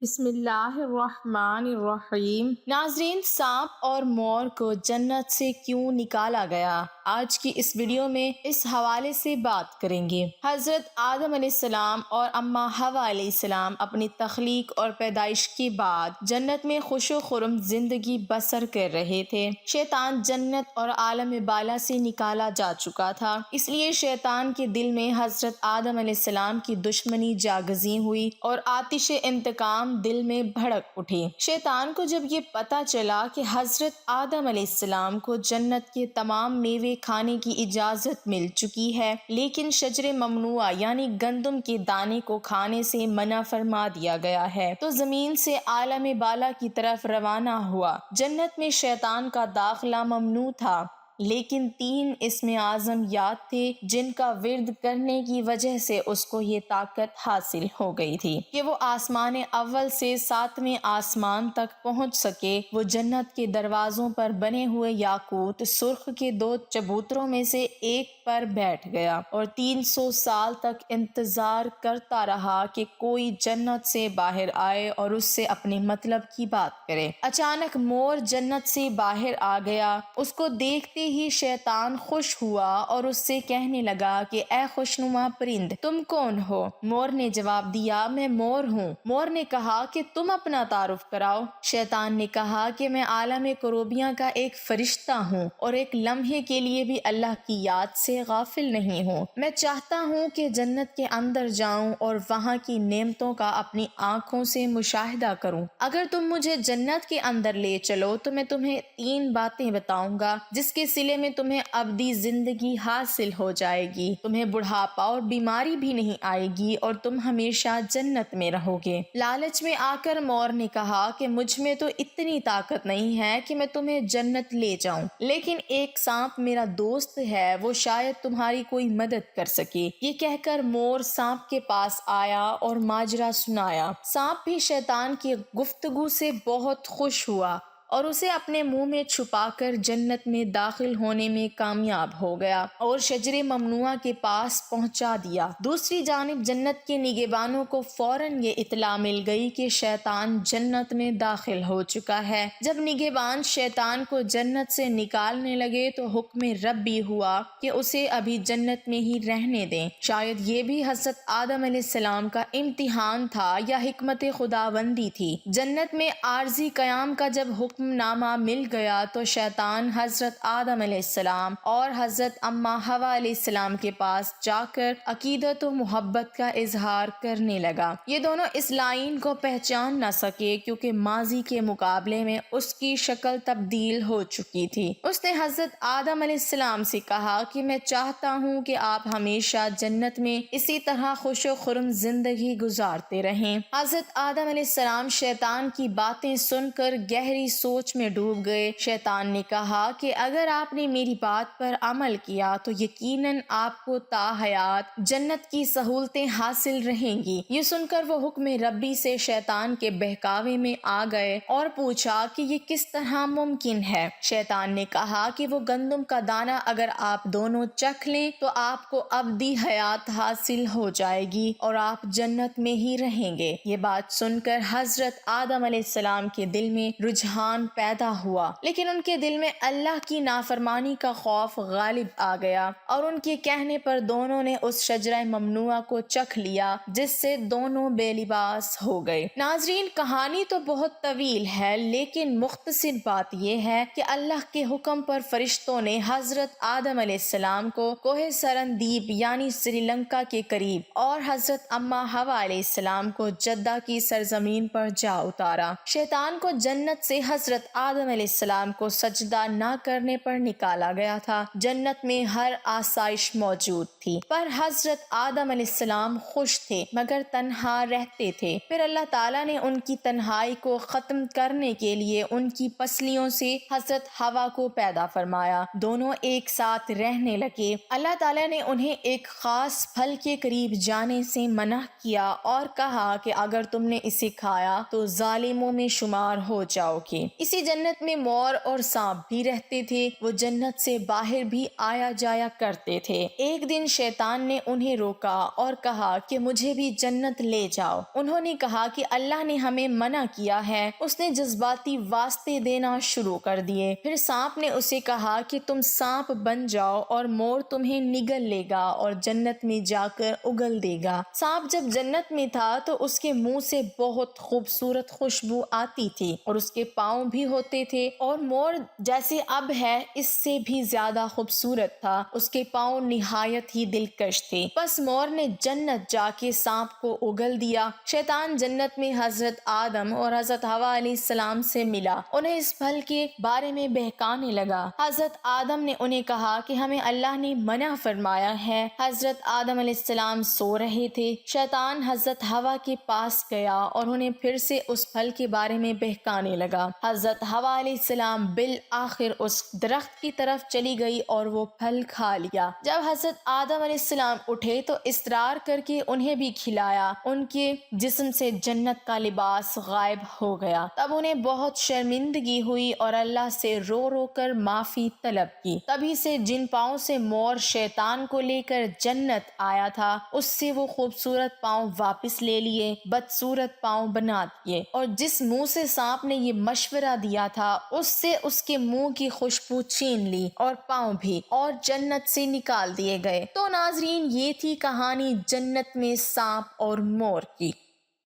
بسم اللہ الرحمن الرحیم۔ ناظرین، سانپ اور مور کو جنت سے کیوں نکالا گیا؟ آج کی اس ویڈیو میں اس حوالے سے بات کریں گے۔ حضرت آدم علیہ السلام اور اماں حوا علیہ السلام اپنی تخلیق اور پیدائش کے بعد جنت میں خوش و خرم زندگی بسر کر رہے تھے۔ شیطان جنت اور عالم بالا سے نکالا جا چکا تھا، اس لیے شیطان کے دل میں حضرت آدم علیہ السلام کی دشمنی جاگزیں ہوئی اور آتش انتقام دل میں بھڑک اٹھی۔ شیطان کو جب یہ پتہ چلا کہ حضرت آدم علیہ السلام کو جنت کے تمام میوے کھانے کی اجازت مل چکی ہے، لیکن شجر ممنوعہ یعنی گندم کے دانے کو کھانے سے منع فرما دیا گیا ہے، تو زمین سے عالم بالا کی طرف روانہ ہوا۔ جنت میں شیطان کا داخلہ ممنوع تھا، لیکن 3 اسم اعظم یاد تھے جن کا ورد کرنے کی وجہ سے اس کو یہ طاقت حاصل ہو گئی تھی کہ وہ آسمان اول سے 7ویں آسمان تک پہنچ سکے۔ وہ جنت کے دروازوں پر بنے ہوئے یاقوت سرخ کے 2 چبوتروں میں سے ایک پر بیٹھ گیا اور 300 سال تک انتظار کرتا رہا کہ کوئی جنت سے باہر آئے اور اس سے اپنے مطلب کی بات کرے۔ اچانک مور جنت سے باہر آ گیا۔ اس کو دیکھتے ہی شیطان خوش ہوا اور اس سے کہنے لگا کہ اے خوشنما پرند، تم کون ہو؟ مور نے جواب دیا، میں مور ہوں۔ مور نے کہا کہ تم اپنا تعارف کراؤ۔ شیطان نے کہا کہ میں عالم کروبیاں کا ایک فرشتہ ہوں اور ایک لمحے کے لیے بھی اللہ کی یاد سے غافل نہیں ہوں۔ میں چاہتا ہوں کہ جنت کے اندر جاؤں اور وہاں کی نعمتوں کا اپنی آنکھوں سے مشاہدہ کروں۔ اگر تم مجھے جنت کے اندر لے چلو تو میں تمہیں 3 باتیں بتاؤں گا جس کے صلے میں تمہیں ابدی زندگی حاصل ہو جائے گی، تمہیں بڑھاپا اور بیماری بھی نہیں آئے گی اور تم ہمیشہ جنت میں رہو گے۔ لالچ میں آ کر مور نے کہا کہ مجھ میں تو اتنی طاقت نہیں ہے کہ میں تمہیں جنت لے جاؤں، لیکن ایک سانپ میرا دوست ہے، وہ شاید تمہاری کوئی مدد کر سکے۔ یہ کہہ کر مور سانپ کے پاس آیا اور ماجرا سنایا۔ سانپ بھی شیطان کی گفتگو سے بہت خوش ہوا اور اسے اپنے منہ میں چھپا کر جنت میں داخل ہونے میں کامیاب ہو گیا اور شجر ممنوعہ کے پاس پہنچا دیا۔ دوسری جانب جنت کے نگہبانوں کو فوراً یہ اطلاع مل گئی کہ شیطان جنت میں داخل ہو چکا ہے۔ جب نگہبان شیطان کو جنت سے نکالنے لگے تو حکم ربی ہوا کہ اسے ابھی جنت میں ہی رہنے دیں۔ شاید یہ بھی حضرت آدم علیہ السلام کا امتحان تھا یا حکمت خداوندی تھی۔ جنت میں عارضی قیام کا جب حکم نامہ مل گیا تو شیطان حضرت آدم علیہ السلام اور حضرت اماں حوا علیہ السلام کے پاس جا کر عقیدت و محبت کا اظہار کرنے لگا۔ یہ دونوں اس لائن کو پہچان نہ سکے کیونکہ ماضی کے مقابلے میں اس کی شکل تبدیل ہو چکی تھی۔ اس نے حضرت آدم علیہ السلام سے کہا کہ میں چاہتا ہوں کہ آپ ہمیشہ جنت میں اسی طرح خوش و خرم زندگی گزارتے رہیں۔ حضرت آدم علیہ السلام شیطان کی باتیں سن کر گہری سوچ میں ڈوب گئے۔ شیطان نے کہا کہ اگر آپ نے میری بات پر عمل کیا تو یقیناً آپ کو تا حیات جنت کی سہولتیں حاصل رہیں گی۔ یہ سن کر وہ حکم ربی سے شیطان کے بہکاوے میں آ گئے اور پوچھا کہ یہ کس طرح ممکن ہے؟ شیطان نے کہا کہ وہ گندم کا دانہ اگر آپ دونوں چکھ لیں تو آپ کو ابدی حیات حاصل ہو جائے گی اور آپ جنت میں ہی رہیں گے۔ یہ بات سن کر حضرت آدم علیہ السلام کے دل میں رجحان پیدا ہوا، لیکن ان کے دل میں اللہ کی نافرمانی کا خوف غالب آ گیا اور ان کے کہنے پر دونوں نے اس شجرہ ممنوعہ کو چکھ لیا جس سے دونوں بے لباس ہو گئے۔ ناظرین، کہانی تو بہت طویل ہے لیکن مختصر بات یہ ہے کہ اللہ کے حکم پر فرشتوں نے حضرت آدم علیہ السلام کو کوہ سرندیب یعنی سری لنکا کے قریب اور حضرت اماں حوا علیہ السلام کو جدہ کی سرزمین پر جا اتارا۔ شیطان کو جنت سے حضرت آدم علیہ السلام کو سجدہ نہ کرنے پر نکالا گیا تھا۔ جنت میں ہر آسائش موجود تھی، پر حضرت آدم علیہ السلام خوش تھے مگر تنہا رہتے تھے۔ پھر اللہ تعالیٰ نے ان کی تنہائی کو ختم کرنے کے لیے ان کی پسلیوں سے حضرت حوا کو پیدا فرمایا۔ دونوں ایک ساتھ رہنے لگے۔ اللہ تعالیٰ نے انہیں ایک خاص پھل کے قریب جانے سے منع کیا اور کہا کہ اگر تم نے اسے کھایا تو ظالموں میں شمار ہو جاؤ گے۔ اسی جنت میں مور اور سانپ بھی رہتے تھے، وہ جنت سے باہر بھی آیا جایا کرتے تھے۔ ایک دن شیطان نے انہیں روکا اور کہا کہ مجھے بھی جنت لے جاؤ۔ انہوں نے کہا کہ اللہ نے ہمیں منع کیا ہے۔ اس نے جذباتی واسطے دینا شروع کر دیے۔ پھر سانپ نے اسے کہا کہ تم سانپ بن جاؤ اور مور تمہیں نگل لے گا اور جنت میں جا کر اگل دے گا۔ سانپ جب جنت میں تھا تو اس کے منہ سے بہت خوبصورت خوشبو آتی تھی اور اس کے پاؤں بھی ہوتے تھے، اور مور جیسے اب ہے اس سے بھی زیادہ خوبصورت تھا، اس کے پاؤں نہایت ہی دلکش تھے۔ بس مور نے جنت جا کے سانپ کو اگل دیا۔ شیطان جنت میں حضرت آدم اور حضرت حوا علیہ السلام سے ملا، انہیں اس پھل کے بارے میں بہکانے لگا۔ حضرت آدم نے انہیں کہا کہ ہمیں اللہ نے منع فرمایا ہے۔ حضرت آدم علیہ السلام سو رہے تھے، شیطان حضرت حوا کے پاس گیا اور انہیں پھر سے اس پھل کے بارے میں بہکانے لگا۔ حضرت حوا علیہ السلام بالآخر اس درخت کی طرف چلی گئی اور وہ پھل کھا لیا۔ جب حضرت آدم علیہ السلام اٹھے تو اصرار کر کے انہیں بھی کھلایا، ان کے جسم سے جنت کا لباس غائب ہو گیا۔ تب انہیں بہت شرمندگی ہوئی اور اللہ سے رو رو کر معافی طلب کی۔ تبھی سے جن پاؤں سے مور شیطان کو لے کر جنت آیا تھا اس سے وہ خوبصورت پاؤں واپس لے لیے، بدصورت پاؤں بنا دیے، اور جس منہ سے سانپ نے یہ مشورہ دیا تھا اس سے اس کے منہ کی خوشبو چھین لی اور پاؤں بھی، اور جنت سے نکال دیے گئے۔ تو ناظرین، یہ تھی کہانی جنت میں سانپ اور مور کی۔